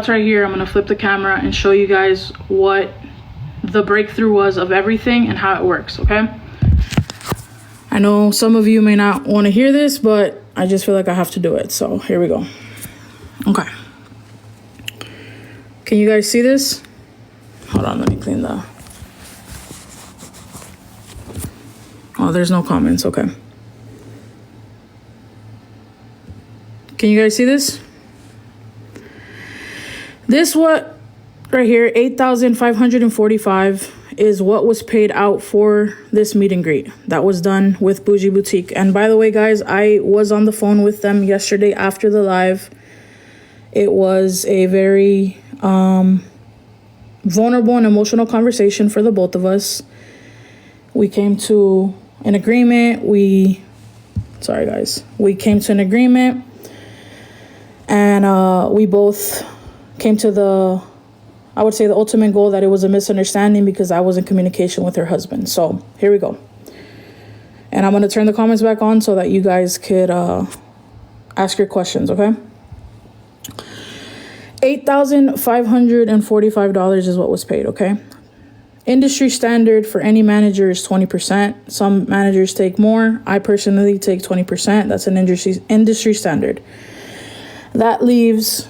Right here, I'm going to flip the camera and show you guys what the breakthrough was of everything and how it works, okay? I know some of you may not want to hear this, but I just feel like I have to do it. So here we go. Okay. Can you guys see this? Hold on, let me clean the... Oh, there's no comments, okay. Can you guys see this? This what right here, $8,545 is what was paid out for this meet and greet that was done with Bougie Boutique. And by the way, guys, I was on the phone with them yesterday after the live. It was a very vulnerable and emotional conversation for the both of us. We came to an agreement. We came to an agreement, and we both came to the ultimate goal that it was a misunderstanding because I was in communication with her husband. So here we go. And I'm going to turn the comments back on so that you guys could ask your questions, okay? $8,545 is what was paid, okay? Industry standard for any manager is 20%. Some managers take more. I personally take 20%. That's an industry standard. That leaves...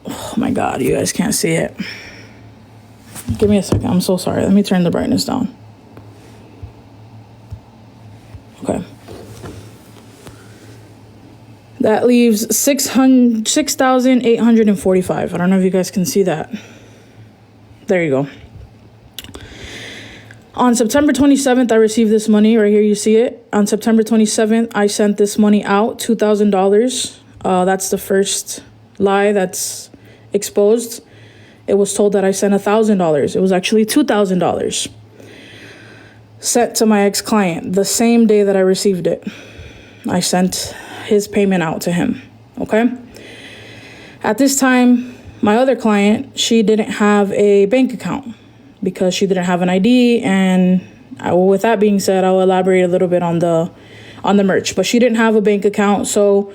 Oh my God, you guys can't see it. Give me a second. I'm so sorry. Let me turn the brightness down. Okay. That leaves $6,845. I don't know if you guys can see that. There you go. On September 27th, I received this money. Right here, you see it. On September 27th, I sent this money out, $2,000. That's the first lie that's exposed. It was told that I sent $1,000. It was actually $2,000 sent to my ex-client the same day that I received it. I sent his payment out to him, okay? At this time, my other client, she didn't have a bank account because she didn't have an ID, and with that being said, I'll elaborate a little bit on the merch, but she didn't have a bank account, so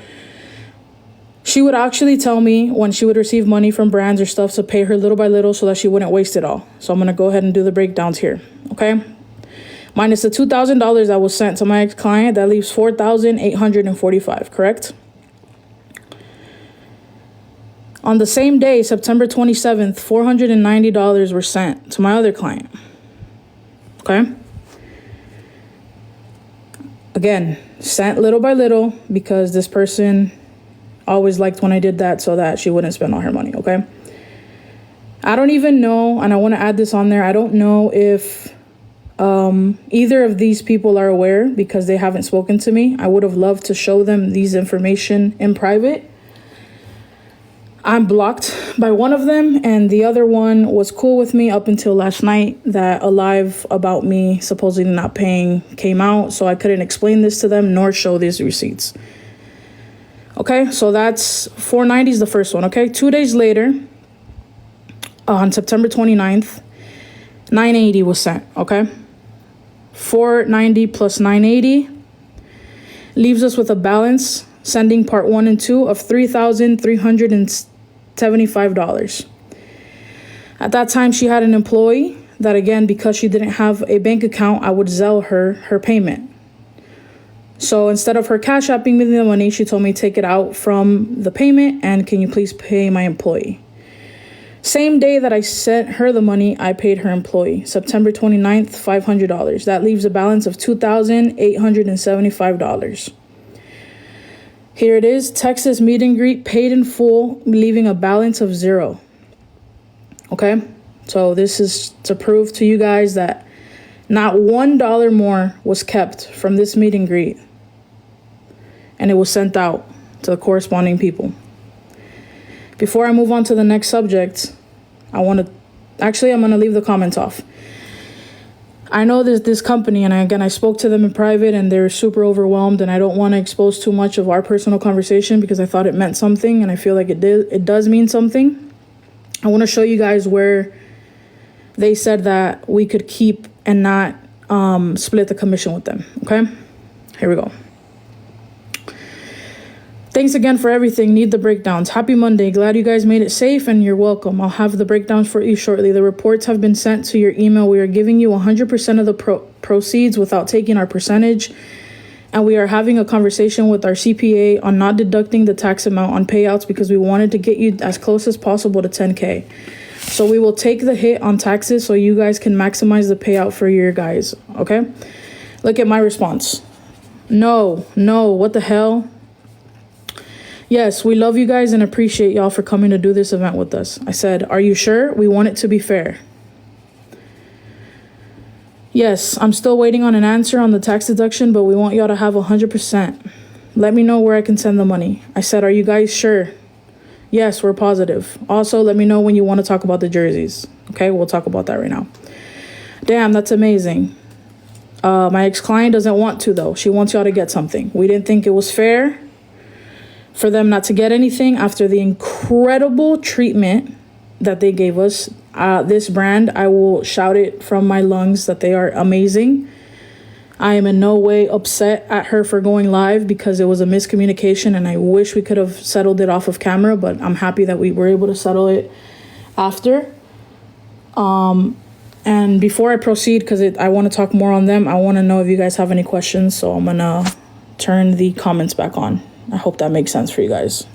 she would actually tell me when she would receive money from brands or stuff to pay her little by little so that she wouldn't waste it all. So I'm going to go ahead and do the breakdowns here, okay? Minus the $2,000 that was sent to my ex-client, that leaves $4,845, correct? On the same day, September 27th, $490 were sent to my other client, okay? Again, sent little by little because this person always liked when I did that so that she wouldn't spend all her money, okay? I don't even know, and I want to add this on there, I don't know if either of these people are aware because they haven't spoken to me. I would have loved to show them these information in private. I'm blocked by one of them, and the other one was cool with me up until last night that a live about me supposedly not paying came out, so I couldn't explain this to them nor show these receipts. Okay, so that's $490 is the first one, okay? 2 days later, on September 29th, $980 was sent, okay? $490 plus $980 leaves us with a balance, sending part 1 and 2 of $3,375. At that time, she had an employee that, again, because she didn't have a bank account, I would Zelle her payment. So instead of her cash apping me the money, she told me take it out from the payment and can you please pay my employee? Same day that I sent her the money, I paid her employee. September 29th, $500. That leaves a balance of $2,875. Here it is, Texas meet and greet paid in full, leaving a balance of $0. Okay, so this is to prove to you guys that not $1 more was kept from this meet and greet. And it was sent out to the corresponding people. Before I move on to the next subject, I'm going to leave the comments off. I know there's this company, and I spoke to them in private, and they're super overwhelmed, and I don't want to expose too much of our personal conversation because I thought it meant something, and I feel like it does mean something. I want to show you guys where they said that we could keep and not split the commission with them, okay? Here we go. Thanks again for everything. Need the breakdowns. Happy Monday. Glad you guys made it safe, and you're welcome. I'll have the breakdowns for you shortly. The reports have been sent to your email. We are giving you 100% of the proceeds without taking our percentage. And we are having a conversation with our CPA on not deducting the tax amount on payouts because we wanted to get you as close as possible to 10K. So we will take the hit on taxes so you guys can maximize the payout for your guys, okay? Look at my response. No, what the hell? Yes, we love you guys and appreciate y'all for coming to do this event with us. I said, are you sure? We want it to be fair. Yes, I'm still waiting on an answer on the tax deduction, but we want y'all to have 100%. Let me know where I can send the money. I said, are you guys sure? Yes, we're positive. Also, let me know when you want to talk about the jerseys. Okay, we'll talk about that right now. Damn, that's amazing. My ex-client doesn't want to, though. She wants y'all to get something. We didn't think it was fair for them not to get anything after the incredible treatment that they gave us. This brand, I will shout it from my lungs that they are amazing. I am in no way upset at her for going live because it was a miscommunication and I wish we could have settled it off of camera, but I'm happy that we were able to settle it after. And before I proceed, because I want to talk more on them, I want to know if you guys have any questions, so I'm gonna turn the comments back on. I hope that makes sense for you guys.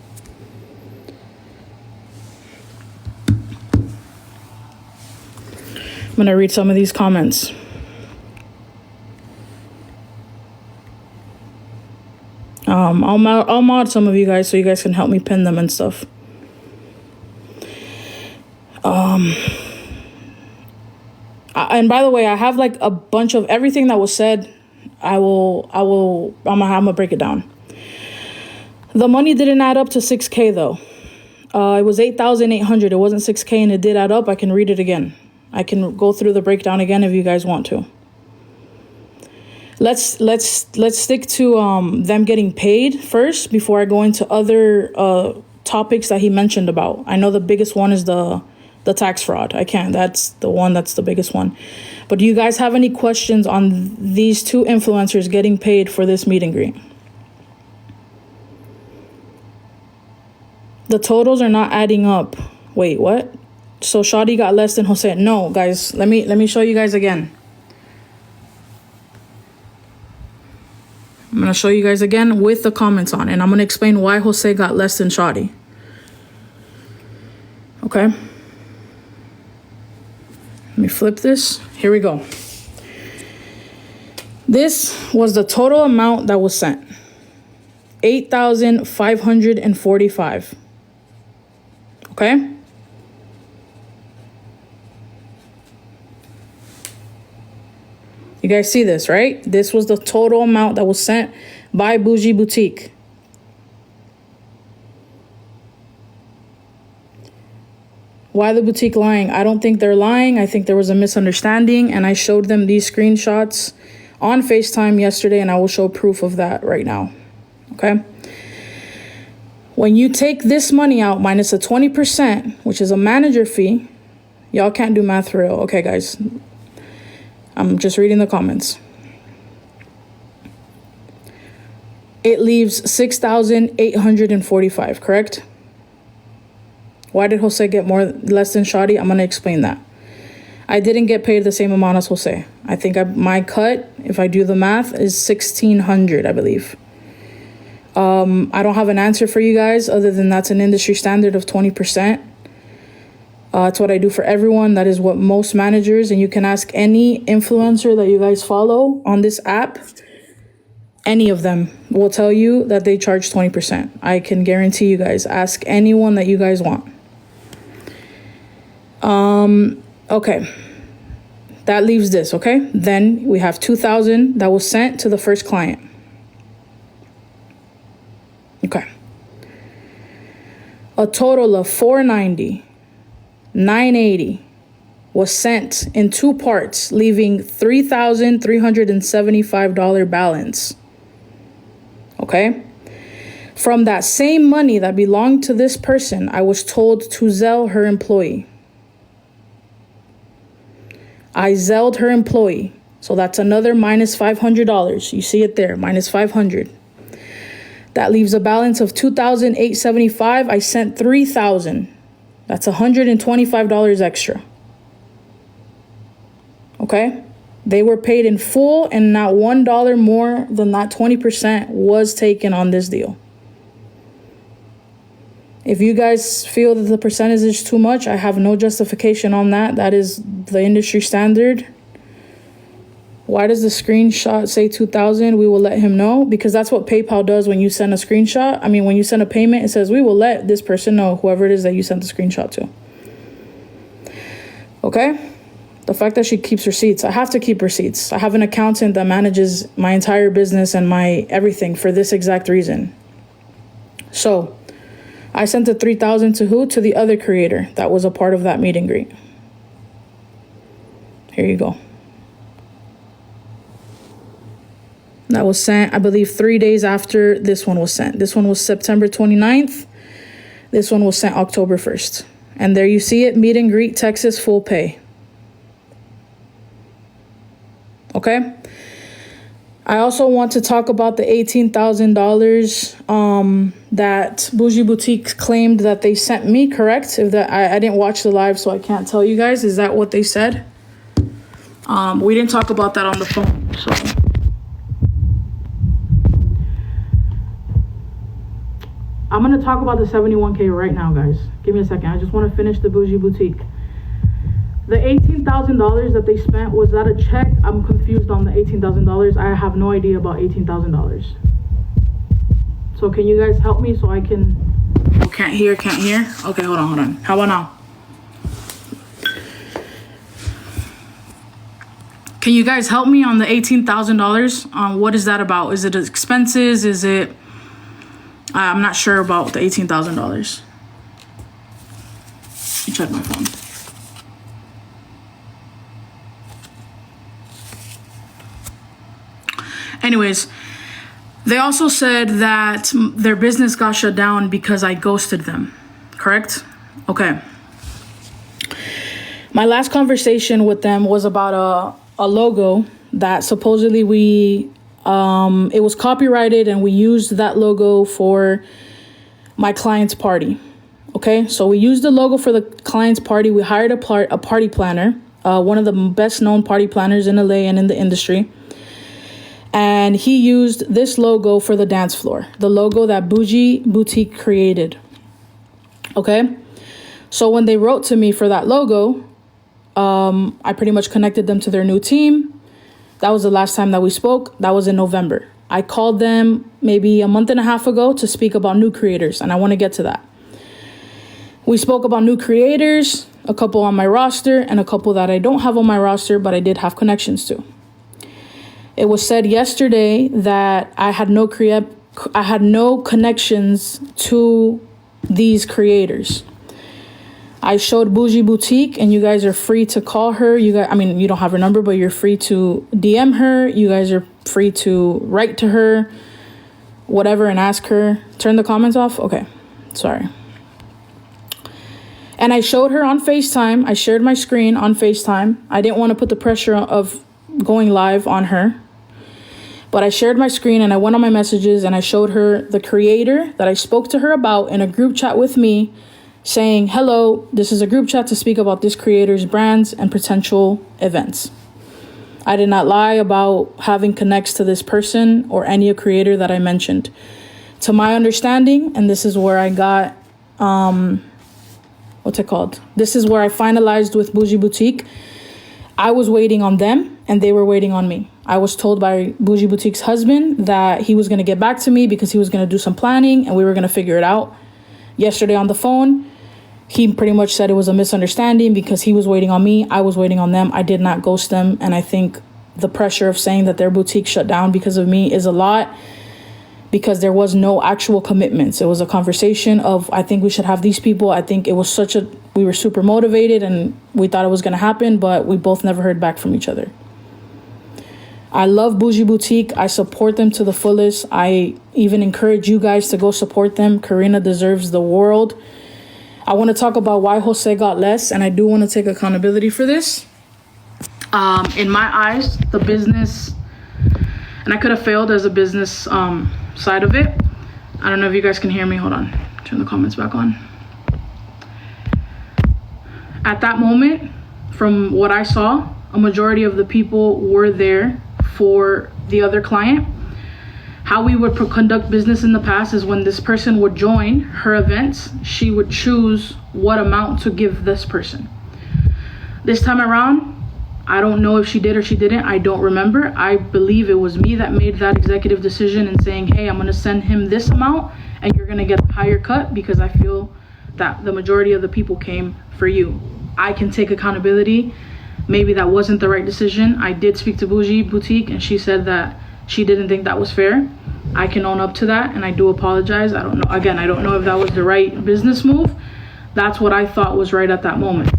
I'm going to read some of these comments. I'll mod some of you guys so you guys can help me pin them and stuff. And by the way, I have like a bunch of everything that was said. I'm gonna break it down. The money didn't add up to 6K though. It was 8,800. It wasn't 6K, and it did add up. I can read it again. I can go through the breakdown again if you guys want to. Let's stick to them getting paid first before I go into other topics that he mentioned about. I know the biggest one is the tax fraud. That's the biggest one. But do you guys have any questions on these two influencers getting paid for this meet and greet? The totals are not adding up. Wait, what? So Shadi got less than Jose. No, guys, let me show you guys again. I'm going to show you guys again with the comments on, and I'm going to explain why Jose got less than Shadi. Okay. Let me flip this. Here we go. This was the total amount that was sent. 8,545. Okay? You guys see this, right? This was the total amount that was sent by Bougie Boutique. Why the boutique lying? I don't think they're lying. I think there was a misunderstanding, and I showed them these screenshots on FaceTime yesterday, and I will show proof of that right now. Okay? When you take this money out minus a 20%, which is a manager fee, y'all can't do math for real. Okay, guys. I'm just reading the comments. It leaves 6,845, correct? Why did Jose get less than Shadi? I'm going to explain that. I didn't get paid the same amount as Jose. I think my cut, if I do the math, is 1,600, I believe. I don't have an answer for you guys other than that's an industry standard of 20%. It's what I do for everyone. That is what most managers, and you can ask any influencer that you guys follow on this app. Any of them will tell you that they charge 20%. I can guarantee you guys. Ask anyone that you guys want. Okay. That leaves this, okay? Then we have 2,000 that was sent to the first client. Okay. A total of 490, 980 was sent in two parts, leaving $3,375 balance. Okay? From that same money that belonged to this person, I was told to Zelle her employee. I Zelled her employee. So that's another minus $500. You see it there, minus $500. That leaves a balance of $2,875. I sent $3,000. That's $125 extra. Okay? They were paid in full, and not $1 more than that 20% was taken on this deal. If you guys feel that the percentage is too much, I have no justification on that. That is the industry standard. Why does the screenshot say 2,000? We will let him know, because that's what PayPal does when you send a screenshot. I mean, when you send a payment, it says we will let this person know, whoever it is that you sent the screenshot to. Okay? The fact that she keeps receipts. I have to keep receipts. I have an accountant that manages my entire business and my everything for this exact reason. So I sent the $3,000 to who? To the other creator that was a part of that meet and greet. Here you go. That was sent, I believe, 3 days after this one was sent. This one was September 29th. This one was sent October 1st. And there you see it, meet and greet, Texas, full pay. Okay? I also want to talk about the $18,000 that Bougie Boutique claimed that they sent me, correct? If that I didn't watch the live, so I can't tell you guys. Is that what they said? We didn't talk about that on the phone, so... I'm going to talk about the 71K right now, guys. Give me a second. I just want to finish the Bougie Boutique. The $18,000 that they spent, was that a check? I'm confused on the $18,000. I have no idea about $18,000. So can you guys help me so I can... Oh, can't hear. Okay, hold on. How about now? Can you guys help me on the $18,000? What is that about? Is it expenses? Is it... I'm not sure about the $18,000. Let me check my phone. Anyways, they also said that their business got shut down because I ghosted them. Correct? Okay. My last conversation with them was about a logo that supposedly it was copyrighted, and we used that logo for my client's party. Okay, so we used the logo for the client's party. We hired a party planner, one of the best known party planners in LA and in the industry. And he used this logo for the dance floor, the logo that Bougie Boutique created. Okay, so when they wrote to me for that logo, I pretty much connected them to their new team. That was the last time that we spoke. That was in November. I called them maybe a month and a half ago to speak about new creators, and I want to get to that. We spoke about new creators, a couple on my roster and a couple that I don't have on my roster, but I did have connections to. It was said yesterday that I had no connections to these creators. I showed Bougie Boutique, and you guys are free to call her. You guys, I mean, you don't have her number, but you're free to DM her. You guys are free to write to her, whatever, and ask her. Turn the comments off? Okay, sorry. And I showed her on FaceTime. I shared my screen on FaceTime. I didn't want to put the pressure of going live on her. But I shared my screen, and I went on my messages, and I showed her the creator that I spoke to her about in a group chat with me, saying, hello, this is a group chat to speak about this creator's brands and potential events. I did not lie about having connects to this person or any creator that I mentioned. To my understanding, and this is where I got, what's it called? This is where I finalized with Bougie Boutique. I was waiting on them, and they were waiting on me. I was told by Bougie Boutique's husband that he was going to get back to me because he was going to do some planning, and we were going to figure it out. Yesterday on the phone, he pretty much said it was a misunderstanding because he was waiting on me. I was waiting on them. I did not ghost them. And I think the pressure of saying that their boutique shut down because of me is a lot, because there was no actual commitments. It was a conversation of, I think we should have these people. I think it was we were super motivated and we thought it was going to happen, but we both never heard back from each other. I love Bougie Boutique. I support them to the fullest. I even encourage you guys to go support them. Karina deserves the world. I want to talk about why Jose got less, and I do want to take accountability for this. In my eyes, the business, and I could have failed as a business side of it, I don't know if you guys can hear me. Hold on. Turn the comments back on. At that moment, from what I saw, a majority of the people were there for the other client. How we would conduct business in the past is when this person would join her events, she would choose what amount to give this person. This time around, I don't know if she did or she didn't. I don't remember. I believe it was me that made that executive decision and saying, hey, I'm going to send him this amount and you're going to get the higher cut because I feel that the majority of the people came for you. I can take accountability. Maybe that wasn't the right decision. I did speak to Bougie Boutique and she said that she didn't think that was fair. I can own up to that and I do apologize. I don't know. Again, I don't know if that was the right business move. That's what I thought was right at that moment.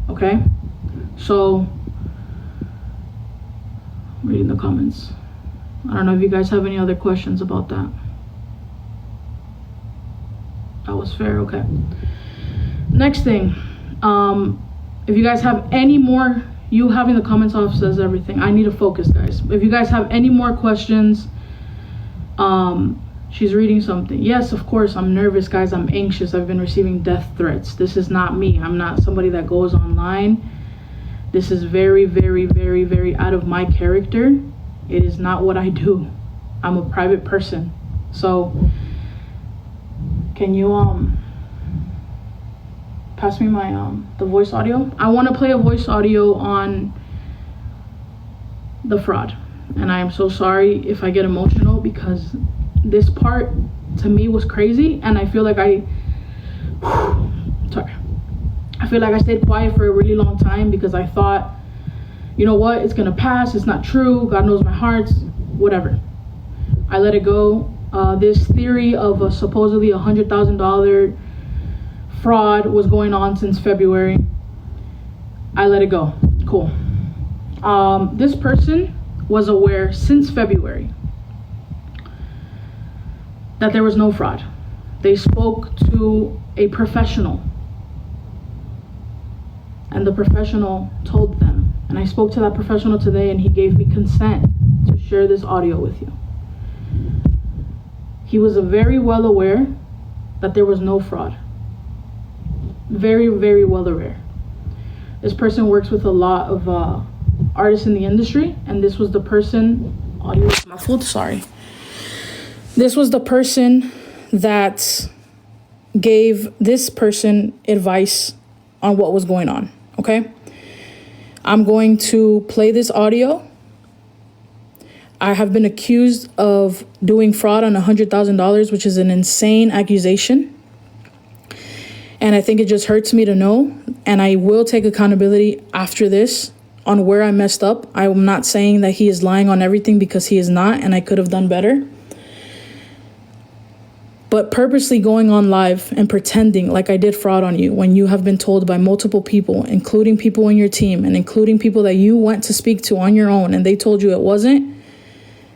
Okay? So, reading the comments. I don't know if you guys have any other questions about that. That was fair. Okay. Next thing. If you guys have any more, you having the comments off says everything. I need to focus, guys. If you guys have any more questions, she's reading something. Yes, of course, I'm nervous, guys. I'm anxious. I've been receiving death threats. This is not me. I'm not somebody that goes online. This is very, very, very, very out of my character. It is not what I do. I'm a private person. So, can you, pass me my the voice audio? I want to play a voice audio on the fraud, and I am so sorry if I get emotional because this part to me was crazy, and I feel like I feel like I stayed quiet for a really long time because I thought, you know what, it's gonna pass, it's not true, God knows my heart, whatever. I let it go. This theory of a supposedly $100,000 fraud was going on since February. I let it go. Cool. This person was aware since February that there was no fraud. They spoke to a professional and the professional told them, and I spoke to that professional today and he gave me consent to share this audio with you. He was very well aware that there was no fraud. Very, very well aware. This person works with a lot of artists in the industry, and this was the person, audio is muffled, sorry. This was the person that gave this person advice on what was going on, okay? I'm going to play this audio. I have been accused of doing fraud on $100,000, which is an insane accusation. And I think it just hurts me to know, and I will take accountability after this on where I messed up. I am not saying that he is lying on everything because he is not, and I could have done better. But purposely going on live and pretending like I did fraud on you when you have been told by multiple people, including people in your team and including people that you went to speak to on your own, and they told you it wasn't,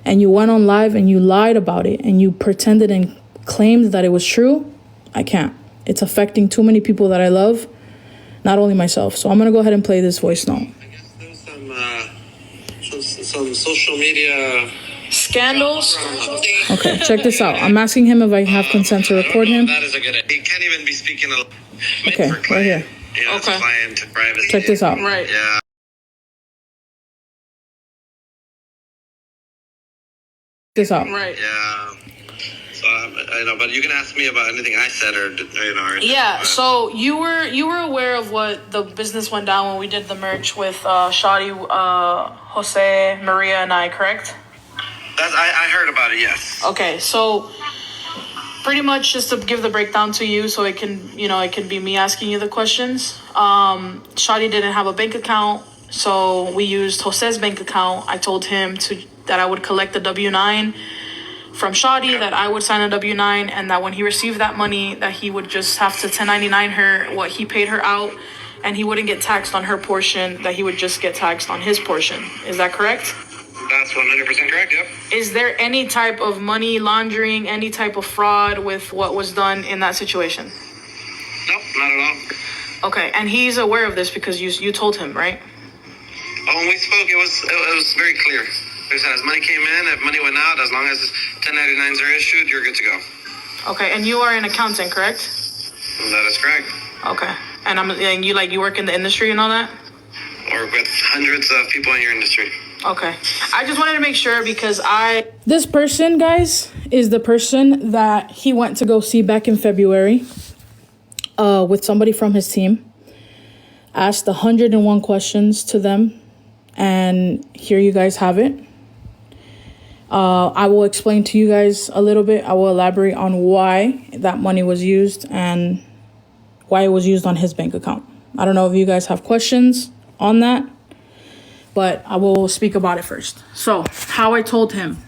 and you went on live and you lied about it and you pretended and claimed that it was true, I can't. It's affecting too many people that I love, not only myself. So I'm going to go ahead and play this voice note. I guess there's some social media scandals. Okay, check this out. I'm asking him if I have consent to record him. That is a good idea. He can't even be speaking okay, right here. Yeah, okay. Client privacy. Check this out. Right. Yeah. This out. Right. Yeah. So I know, but you can ask me about anything I said or Yeah. So you were aware of what the business went down when we did the merch with Shadi, Jose, Maria, and I, correct? I heard about it. Yes. Okay. So pretty much just to give the breakdown to you, so it can be me asking you the questions. Shadi didn't have a bank account, so we used Jose's bank account. I told him that I would collect the W-9 from Shadi, that I would sign a W-9, and that when he received that money, that he would just have to 1099 her what he paid her out, and he wouldn't get taxed on her portion, that he would just get taxed on his portion. Is that correct? That's 100% correct, yep. Is there any type of money laundering, any type of fraud with what was done in that situation? Nope, not at all. Okay, and he's aware of this because you told him, right? Oh, when we spoke, it was very clear. They said as money came in, if money went out, as long as 1099s are issued, you're good to go. Okay, and you are an accountant, correct? That is correct. Okay. And you work in the industry and all that? Or with hundreds of people in your industry. Okay. I just wanted to make sure because This person, guys, is the person that he went to go see back in February with somebody from his team. Asked 101 questions to them. And here you guys have it. I will explain to you guys a little bit. I will elaborate on why that money was used and why it was used on his bank account. I don't know if you guys have questions on that, but I will speak about it first. So how I told him,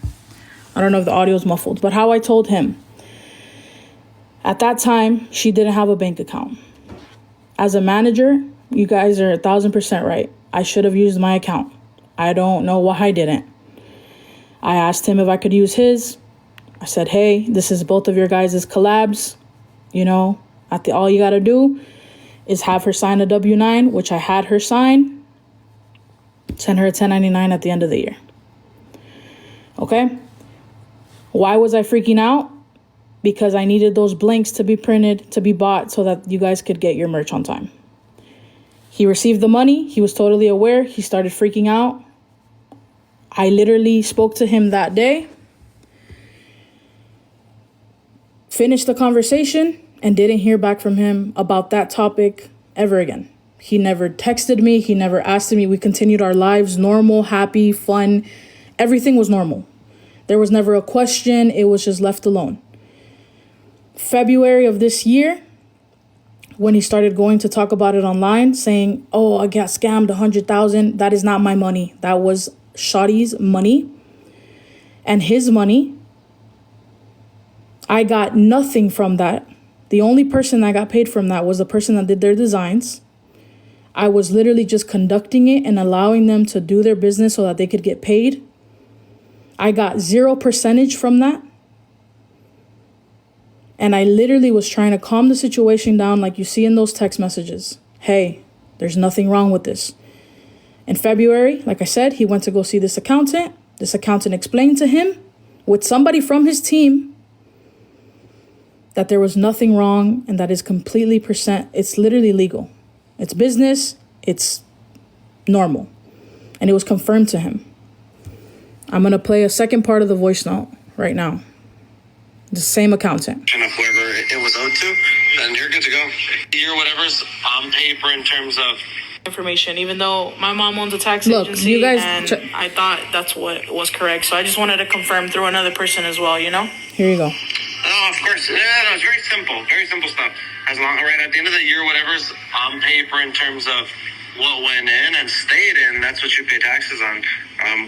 I don't know if the audio is muffled, but how I told him, at that time, she didn't have a bank account. As a manager, you guys are 1,000% right. I should have used my account. I don't know why I didn't. I asked him if I could use his. I said, hey, this is both of your guys' collabs. You know, all you got to do is have her sign a W-9, which I had her sign. Send her a 1099 at the end of the year. Okay? Why was I freaking out? Because I needed those blanks to be printed, to be bought, so that you guys could get your merch on time. He received the money. He was totally aware. He started freaking out. I literally spoke to him that day, finished the conversation, and didn't hear back from him about that topic ever again. He never texted me. He never asked me. We continued our lives, normal, happy, fun. Everything was normal. There was never a question. It was just left alone. February of this year, when he started going to talk about it online, saying, oh, I got scammed 100,000. That is not my money. That was Shotty's money and his money. I got nothing from that. The only person that got paid from that was the person that did their designs. I was literally just conducting it and allowing them to do their business so that they could get paid. I got 0% from that. And I literally was trying to calm the situation down like you see in those text messages. Hey, there's nothing wrong with this. In February, like I said, he went to go see this accountant. This accountant explained to him with somebody from his team that there was nothing wrong and that is completely it's literally legal. It's business. It's normal. And it was confirmed to him. I'm going to play a second part of the voice note right now. The same accountant. And if whoever it was owed to, then you're good to go. Your whatever's on paper in terms of information, even though my mom owns a tax Look, agency, you guys and I thought that's what was correct. So I just wanted to confirm through another person as well, you know? Here you go. Oh, of course. Yeah, no, it's very simple stuff. As long, right at the end of the year, whatever's on paper in terms of what went in and stayed in, that's what you pay taxes on.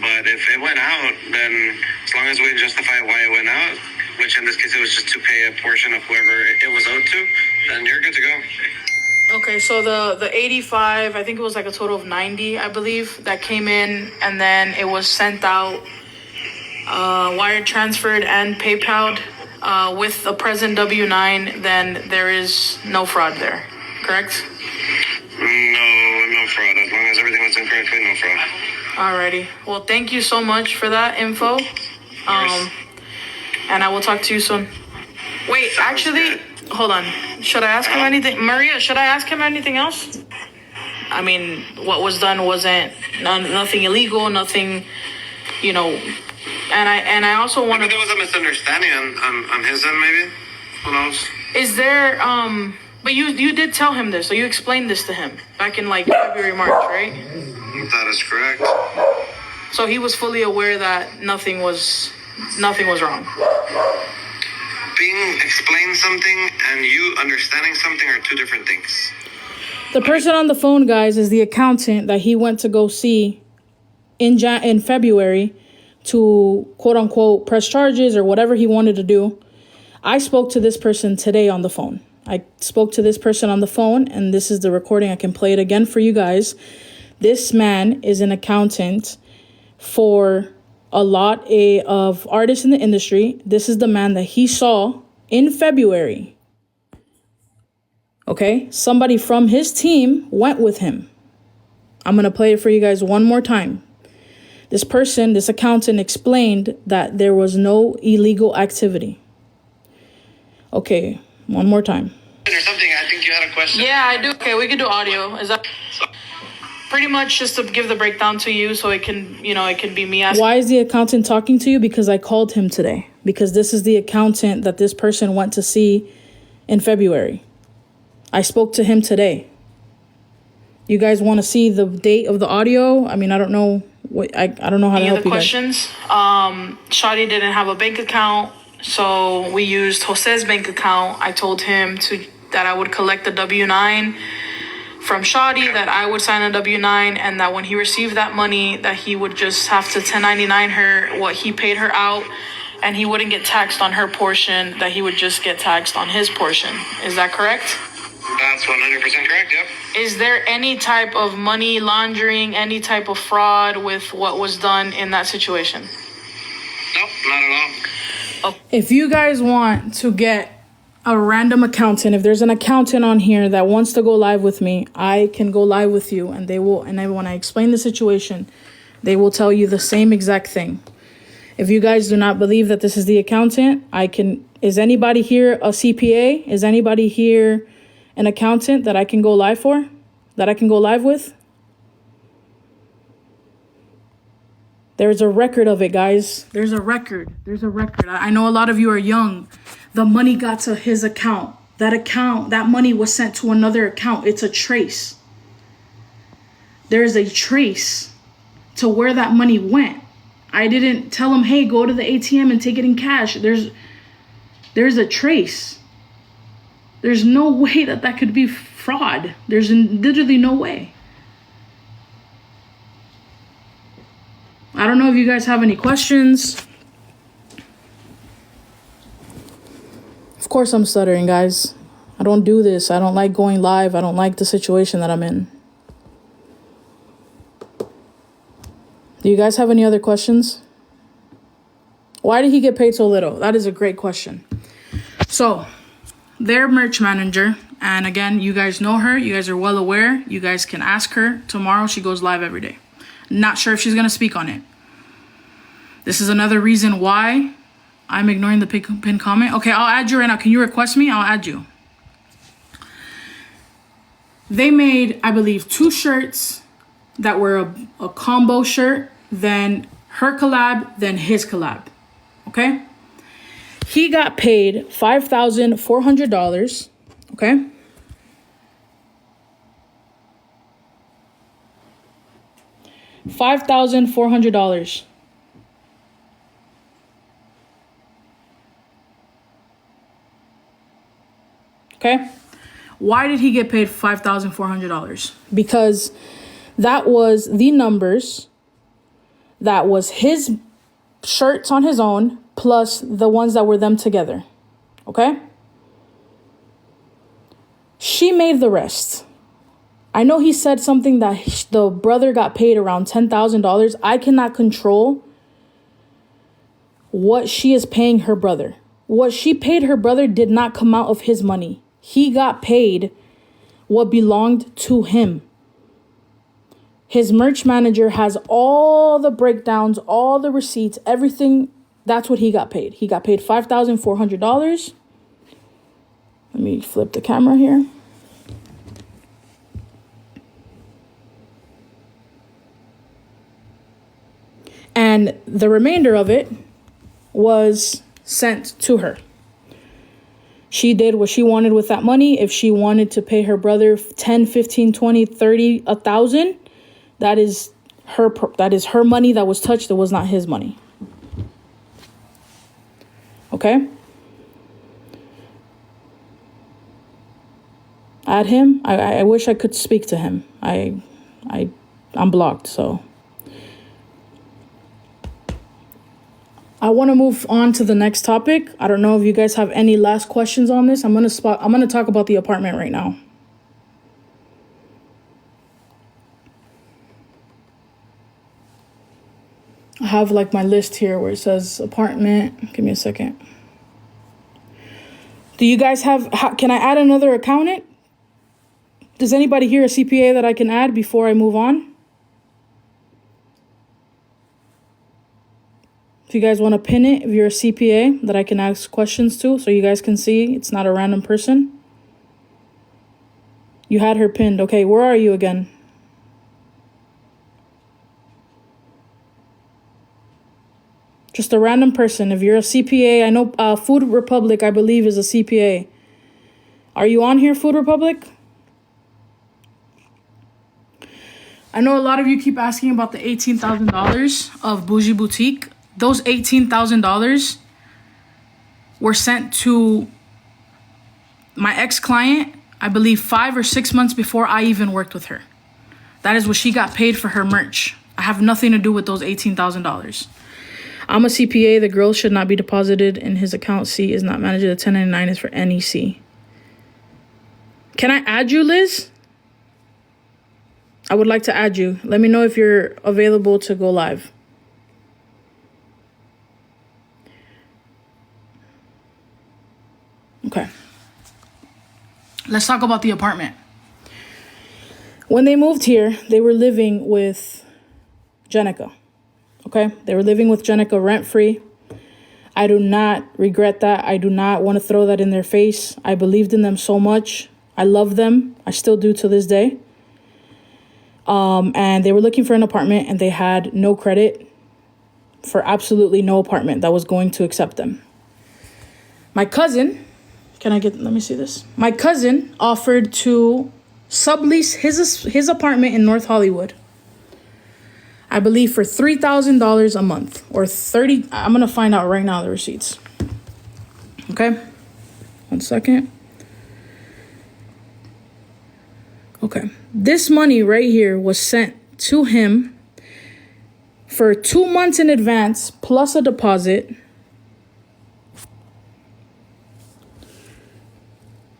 But if it went out, then as long as we justify why it went out, which in this case it was just to pay a portion of whoever it was owed to, then you're good to go. Okay, so the 85, I think it was like a total of 90, I believe, that came in, and then it was sent out, wire transferred and PayPal with a present W-9, then there is no fraud there, correct? No fraud. As long as everything was done correctly, no fraud. Alrighty. Well, thank you so much for that info. And I will talk to you soon. Wait, actually, hold on. Should I ask him anything? Maria, should I ask him anything else? I mean, what was done wasn't nothing illegal, nothing, you know. And I also want to. There was a misunderstanding on his end, maybe. Who knows? Is there But you did tell him this, so you explained this to him back in like February, March, right? That is correct. So he was fully aware that nothing was wrong. Being explained something and you understanding something are two different things. The person on the phone, guys, is the accountant that he went to go see in February to, quote unquote, press charges or whatever he wanted to do. I spoke to this person today on the phone. I spoke to this person on the phone, and this is the recording. I can play it again for you guys. This man is an accountant for a lot of artists in the industry. This is the man that he saw in February. Okay? Somebody from his team went with him. I'm going to play it for you guys one more time. This person, this accountant, explained that there was no illegal activity. Okay, one more time. Or something, I think you had a question. Yeah, I do. Okay, we can do audio. Is that pretty much just to give the breakdown to you so it can, it can be me asking? Why is the accountant talking to you? Because I called him today. Because this is the accountant that this person went to see in February. I spoke to him today. You guys want to see the date of the audio? I mean, I don't know. I don't know how to help you guys. Any other questions? Shadi didn't have a bank account, so we used Jose's bank account. I told him that I would collect the W-9 from Shadi, that I would sign a W-9, and that when he received that money, that he would just have to 1099 her what he paid her out, and he wouldn't get taxed on her portion, that he would just get taxed on his portion. Is that correct? That's 100% correct, yep. Is there any type of money laundering, any type of fraud with what was done in that situation? Nope, not at all. If you guys want to get a random accountant, if there's an accountant on here that wants to go live with me, I can go live with you, and when I explain the situation, they will tell you the same exact thing. If you guys do not believe that this is the accountant, is anybody here a CPA? Is anybody here an accountant that I can go live for? That I can go live with? There's a record of it, guys. There's a record. I know a lot of you are young. The money got to his account. That money was sent to another account. It's a trace. There's a trace to where that money went. I didn't tell him, hey, go to the ATM and take it in cash. There's a trace. There's no way that could be fraud. There's literally no way. I don't know if you guys have any questions. Of course I'm stuttering, guys. I don't do this. I don't like going live. I don't like the situation that I'm in. Do you guys have any other questions? Why did he get paid so little? That is a great question. So, their merch manager, and again, you guys know her. You guys are well aware. You guys can ask her. Tomorrow, she goes live every day. Not sure if she's going to speak on it. This is another reason why I'm ignoring the pin comment. Okay, I'll add you right now. Can you request me? I'll add you. They made, I believe, 2 shirts that were a combo shirt, then her collab, then his collab. Okay? He got paid $5,400. Okay? $5,400. Okay? Why did he get paid $5,400? Because that was the numbers. That was his shirts on his own, plus the ones that were them together. Okay? She made the rest. I know he said something that the brother got paid around $10,000. I cannot control what she is paying her brother. What she paid her brother did not come out of his money. He got paid what belonged to him. His merch manager has all the breakdowns, all the receipts, everything. That's what he got paid. He got paid $5,400. Let me flip the camera here. And the remainder of it was sent to her. She did what she wanted with that money. If she wanted to pay her brother 10, 15, 20, 30, 1,000, that is her money that was touched. It was not his money. Okay? Add him. I wish I could speak to him. I'm blocked, so. I want to move on to the next topic. I don't know if you guys have any last questions on this. I'm gonna talk about the apartment right now. I have like my list here where it says apartment. Give me a second. Do you guys can I add another accountant? Does anybody here a CPA that I can add before I move on? If If you guys want to pin it, if you're a CPA that I can ask questions to so you guys can see it's not a random person. You had her pinned. Okay, where are you again? Just a random person. If you're a CPA, I know Food Republic, I believe, is a CPA. Are you on here, Food Republic? I know a lot of you keep asking about the $18,000 of Bougie Boutique. Those $18,000 were sent to my ex-client, I believe 5 or 6 months before I even worked with her. That is what she got paid for her merch. I have nothing to do with those $18,000. I'm a CPA. The girl should not be deposited in his account. C is not managed. The 1099 is for NEC. Can I add you, Liz? I would like to add you. Let me know if you're available to go live. Okay. Let's talk about the apartment. When they moved here, they were living with Jenica. Okay? They were living with Jenica rent-free. I do not regret that. I do not want to throw that in their face. I believed in them so much. I love them. I still do to this day. And they were looking for an apartment and they had no credit for absolutely no apartment that was going to accept them. My cousin, let me see this. My cousin offered to sublease his apartment in North Hollywood. I believe for $3,000 a month or 30. I'm going to find out right now the receipts. Okay. 1 second. Okay. This money right here was sent to him for 2 months in advance plus a deposit.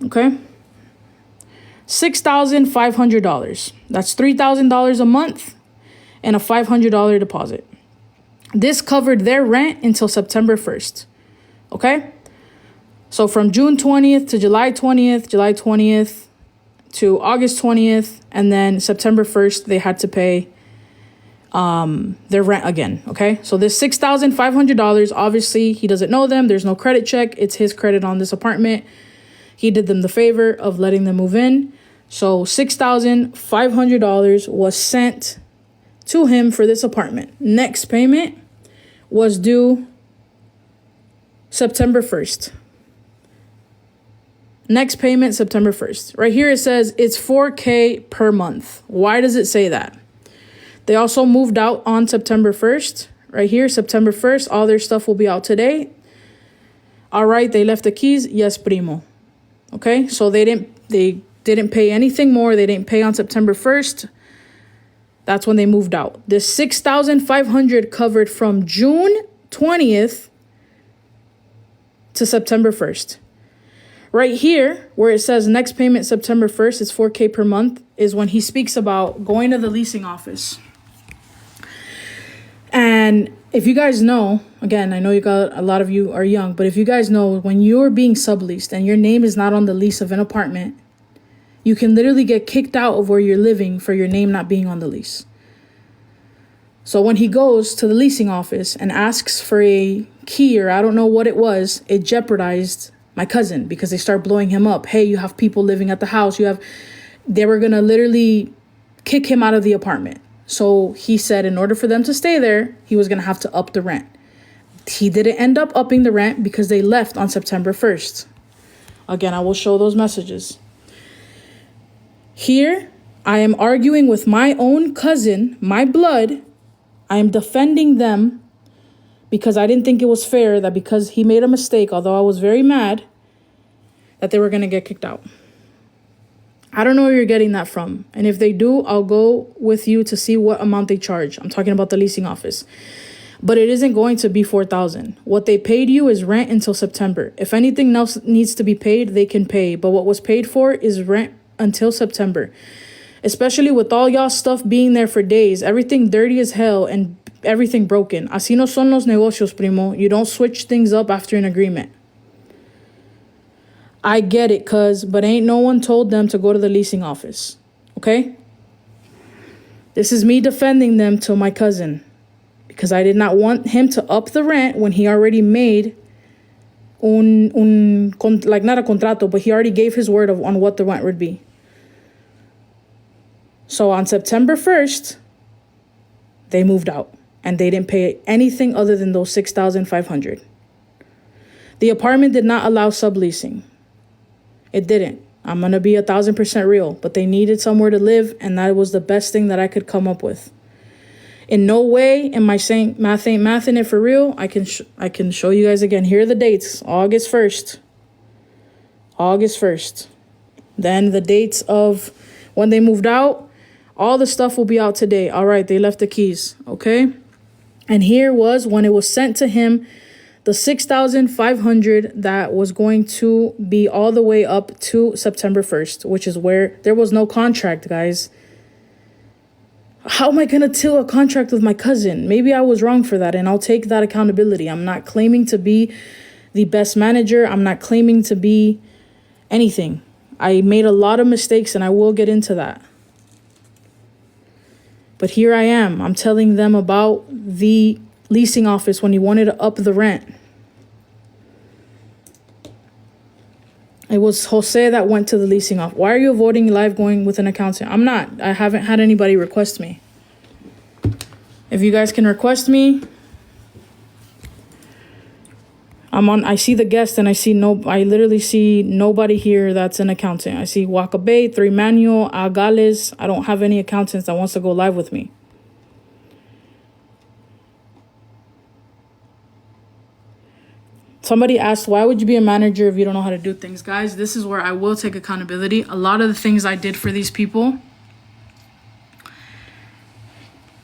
Okay. $6,500. That's $3,000 a month and a $500 deposit. This covered their rent until September 1st. Okay. So from June 20th to July 20th to August 20th, and then September 1st, they had to pay their rent again, okay? So this $6,500, obviously, he doesn't know them. There's no credit check. It's his credit on this apartment. He did them the favor of letting them move in. So $6,500 was sent to him for this apartment. Next payment was due September 1st. Next payment, September 1st. Right here it says it's $4,000 per month. Why does it say that? They also moved out on September 1st. Right here, September 1st. All their stuff will be out today. All right, they left the keys. Yes, primo. Okay, so they didn't pay anything more. They didn't pay on September 1st. That's when they moved out. This $6,500 covered from June 20th to September 1st. Right here, where it says next payment September 1st, it's $4,000 per month, is when he speaks about going to the leasing office. And if you guys know, again, I know a lot of you are young, but if you guys know, when you're being subleased and your name is not on the lease of an apartment, you can literally get kicked out of where you're living for your name not being on the lease. So when he goes to the leasing office and asks for a key, or I don't know what it was, it jeopardized my cousin because they start blowing him up. Hey, you have people living at the house. They were going to literally kick him out of the apartment. So he said in order for them to stay there, he was going to have to up the rent. He didn't end up upping the rent because they left on September 1st. Again, I will show those messages. Here, I am arguing with my own cousin, my blood. I am defending them because I didn't think it was fair that because he made a mistake, although I was very mad, that they were going to get kicked out. I don't know where you're getting that from. And if they do, I'll go with you to see what amount they charge. I'm talking about the leasing office. But it isn't going to be $4,000. What they paid you is rent until September. If anything else needs to be paid, they can pay. But what was paid for is rent until September. Especially with all y'all stuff being there for days. Everything dirty as hell and everything broken. Así no son los negocios, primo. You don't switch things up after an agreement. I get it, but ain't no one told them to go to the leasing office. Okay? This is me defending them to my cousin. because I did not want him to up the rent when he already made like not a contrato, but he already gave his word on what the rent would be. So on September 1st, they moved out and they didn't pay anything other than those $6,500. The apartment did not allow subleasing. It didn't. I'm going to be 1,000% real, but they needed somewhere to live, and that was the best thing that I could come up with. In no way am I saying math ain't mathing it for real. I can show you guys again. Here are the dates. August 1st. August 1st. Then the dates of when they moved out. All the stuff will be out today. All right, they left the keys, okay? And here was when it was sent to him, the $6,500 that was going to be all the way up to September 1st, which is where there was no contract, guys. How am I going to till a contract with my cousin? Maybe I was wrong for that, and I'll take that accountability. I'm not claiming to be the best manager. I'm not claiming to be anything. I made a lot of mistakes, and I will get into that. But here I am. I'm telling them about the leasing office when he wanted to up the rent. It was Jose that went to the leasing office. Why are you avoiding live going with an accountant? I'm not. I haven't had anybody request me. If you guys can request me, I see the guest and I literally see nobody here that's an accountant. I see Wakabe, 3 Manuel, Agales. I don't have any accountants that wants to go live with me. Somebody asked, why would you be a manager if you don't know how to do things? Guys, this is where I will take accountability. A lot of the things I did for these people,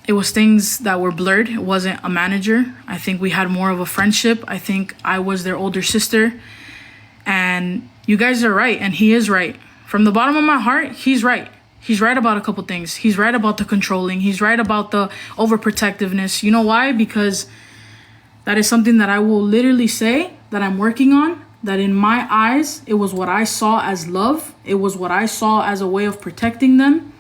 it was things that were blurred. It wasn't a manager. I think we had more of a friendship. I think I was their older sister. And you guys are right, and he is right. From the bottom of my heart, he's right. He's right about a couple things. He's right about the controlling. He's right about the overprotectiveness. You know why? Because that is something that I will literally say that I'm working on, that in my eyes, it was what I saw as love. It was what I saw as a way of protecting them.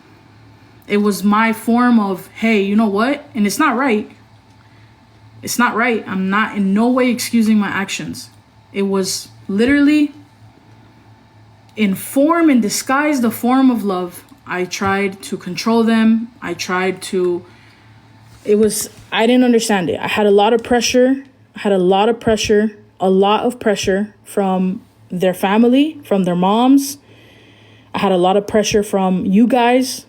It was my form of, hey, you know what? And it's not right. It's not right. I'm not in no way excusing my actions. It was literally in form and disguise, the form of love. I tried to control them. I didn't understand it. I had a lot of pressure. A lot of pressure from their family, from their moms. I had a lot of pressure from you guys.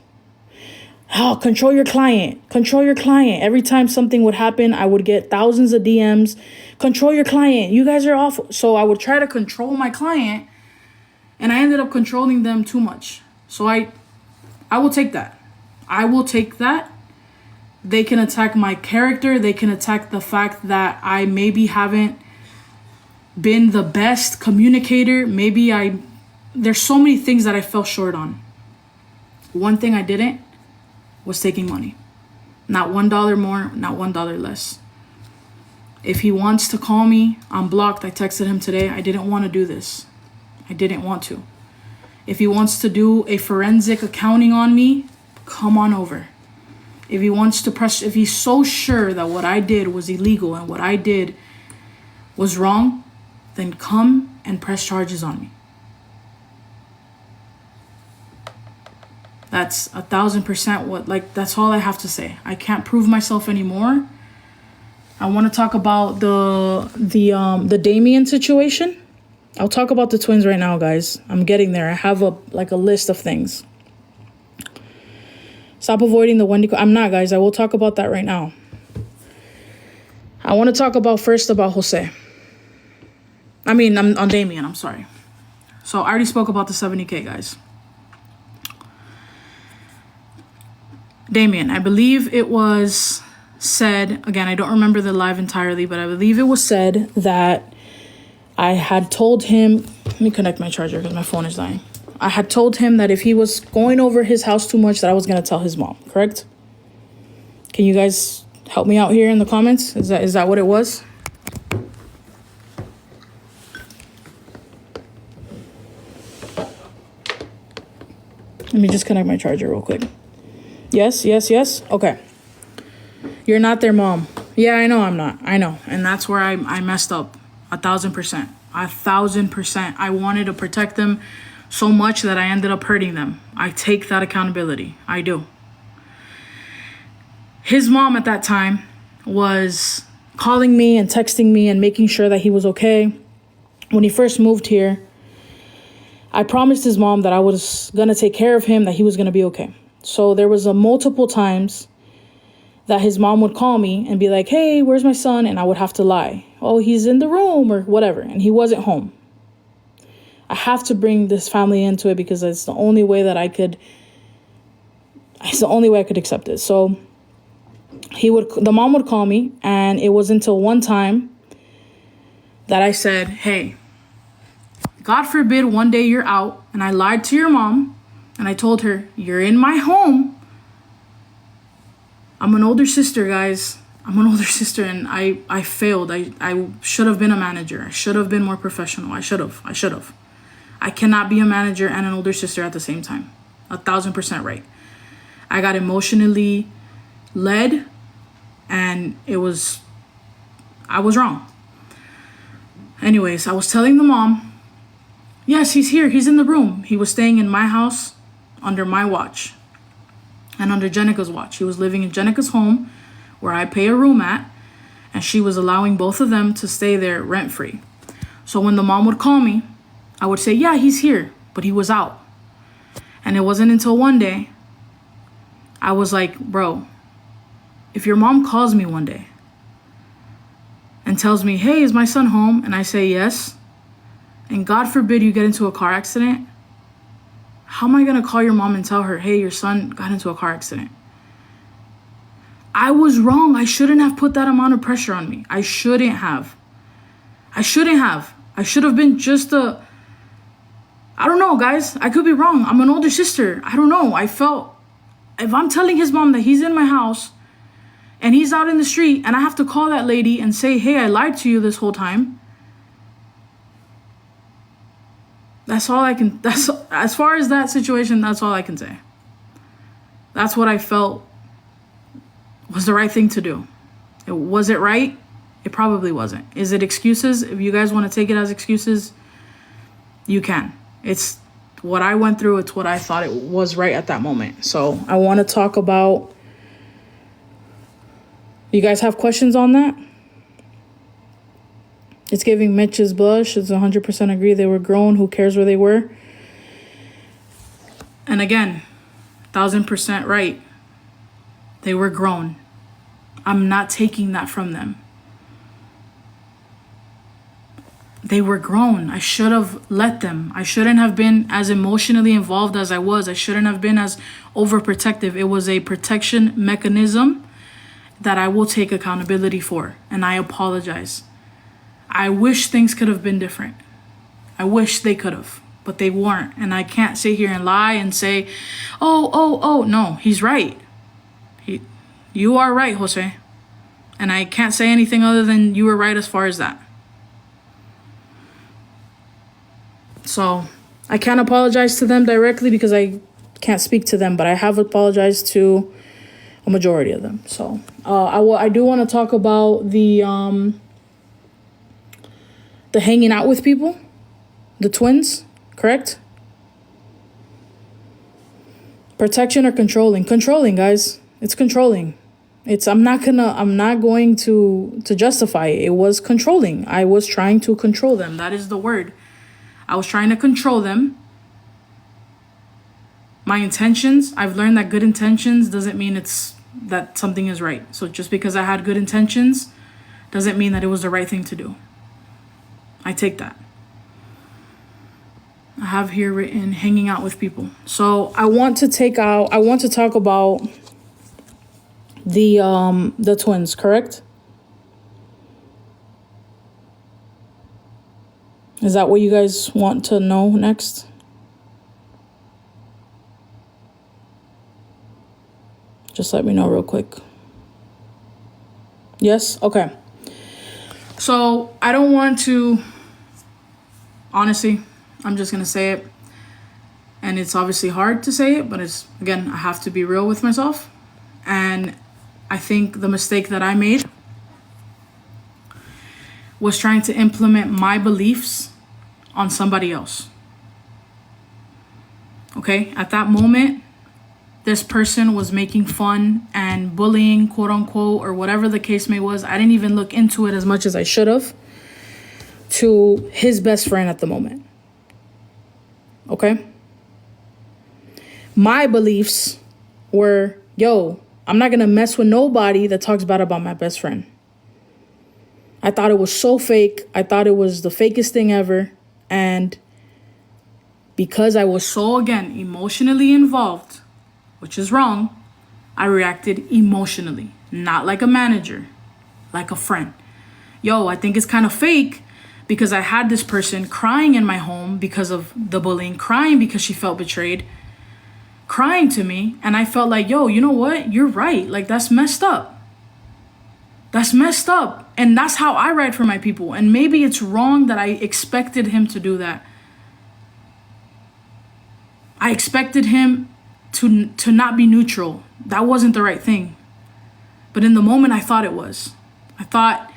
Oh, control your client. Control your client. Every time something would happen, I would get thousands of DMs. Control your client. You guys are awful. So I would try to control my client, and I ended up controlling them too much. So I will take that. I will take that. They can attack my character. They can attack the fact that I maybe haven't been the best communicator. There's so many things that I fell short on. One thing I didn't was taking money. Not $1 more, not $1 less. If he wants to call me, I'm blocked. I texted him today. I didn't want to do this. I didn't want to. If he wants to do a forensic accounting on me, come on over. If he wants to if he's so sure that what I did was illegal and what I did was wrong, then come and press charges on me. That's 1,000% that's all I have to say. I can't prove myself anymore. I want to talk about the Damian situation. I'll talk about the twins right now, guys. I'm getting there. I have a list of things. Stop avoiding the Wendy. I'm not, guys. I will talk about that right now. I want to talk first about Jose. I'm on Damian. I'm sorry. So I already spoke about the 70K, guys. Damian, I believe it was said, again, I don't remember the live entirely, but I believe it was said that I had told him, let me connect my charger because my phone is dying. I had told him that if he was going over his house too much, that I was going to tell his mom, correct? Can you guys help me out here in the comments? Is that what it was? Let me just connect my charger real quick. Yes. Okay. You're not their mom. Yeah, I know I'm not. I know. And that's where I messed up. 1,000%. 1,000%. I wanted to protect them so much that I ended up hurting them. I take that accountability. I do. His mom at that time was calling me and texting me and making sure that he was okay. When he first moved here, I promised his mom that I was going to take care of him, that he was going to be okay. So there was multiple times that his mom would call me and be like, hey, where's my son? And I would have to lie. Oh, he's in the room or whatever. And he wasn't home. I have to bring this family into it because it's the only way that I could accept it. So the mom would call me, and it was until one time that I said, hey, God forbid one day you're out, and I lied to your mom and I told her, you're in my home. I'm an older sister, guys. I'm an older sister, and I failed. I should have been a manager. I should have been more professional. I should have. I cannot be a manager and an older sister at the same time. 1,000% right. I got emotionally led, and I was wrong. Anyways, I was telling the mom, yes, he's here. He's in the room. He was staying in my house under my watch and under Jenica's watch. He was living in Jenica's home where I pay a room at, and she was allowing both of them to stay there rent-free. So when the mom would call me, I would say, yeah, he's here, but he was out. And it wasn't until one day I was like, bro, if your mom calls me one day and tells me, hey, is my son home? And I say yes, and God forbid you get into a car accident, how am I going to call your mom and tell her, hey, your son got into a car accident? I was wrong. I shouldn't have put that amount of pressure on me. I shouldn't have. I should have been just I don't know, guys. I could be wrong. I'm an older sister. I don't know. I felt, if I'm telling his mom that he's in my house and he's out in the street and I have to call that lady and say, hey, I lied to you this whole time. That's as far as that situation, that's all I can say. That's what I felt was the right thing to do. Was it right? It probably wasn't. Is it excuses? If you guys want to take it as excuses, you can. It's what I went through. It's what I thought it was right at that moment. So I want to talk about, you guys have questions on that? It's giving Mitch's blush. It's 100% agree. They were grown. Who cares where they were? And again, 1,000% right. They were grown. I'm not taking that from them. They were grown. I should have let them. I shouldn't have been as emotionally involved as I was. I shouldn't have been as overprotective. It was a protection mechanism that I will take accountability for. And I apologize. I wish things could have been different. I wish they could have, but they weren't. And I can't sit here and lie and say, oh, no, he's right. You are right, Jose. And I can't say anything other than you were right as far as that. So I can't apologize to them directly because I can't speak to them, but I have apologized to a majority of them. So I do want to talk about the hanging out with people, the twins, correct? Protection or controlling? Controlling, guys. It's controlling. I'm not going to justify it. It was controlling. I was trying to control them. That is the word. I was trying to control them. My intentions, I've learned that good intentions doesn't mean that something is right. So just because I had good intentions doesn't mean that it was the right thing to do. I take that. I have here written hanging out with people. So I want to talk about the twins, correct? Is that what you guys want to know next? Just let me know real quick. Yes? Okay. So I don't want to, honestly, I'm just going to say it. And it's obviously hard to say it, but I have to be real with myself. And I think the mistake that I made was trying to implement my beliefs on somebody else. Okay, at that moment, this person was making fun and bullying, quote unquote, or whatever the case may was. I didn't even look into it as much as I should have, to his best friend at the moment. Okay? My beliefs were, yo, I'm not gonna mess with nobody that talks bad about my best friend. I thought it was so fake. I thought it was the fakest thing ever. And because I was so, again, emotionally involved, which is wrong, I reacted emotionally, not like a manager, like a friend. Yo, I think it's kind of fake because I had this person crying in my home because of the bullying, crying because she felt betrayed, crying to me. And I felt like, yo, you know what? You're right. Like, that's messed up. That's messed up. And that's how I ride for my people. And maybe it's wrong that I expected him to do that. I expected him to not be neutral. That wasn't the right thing. But in the moment, I thought it was. I thought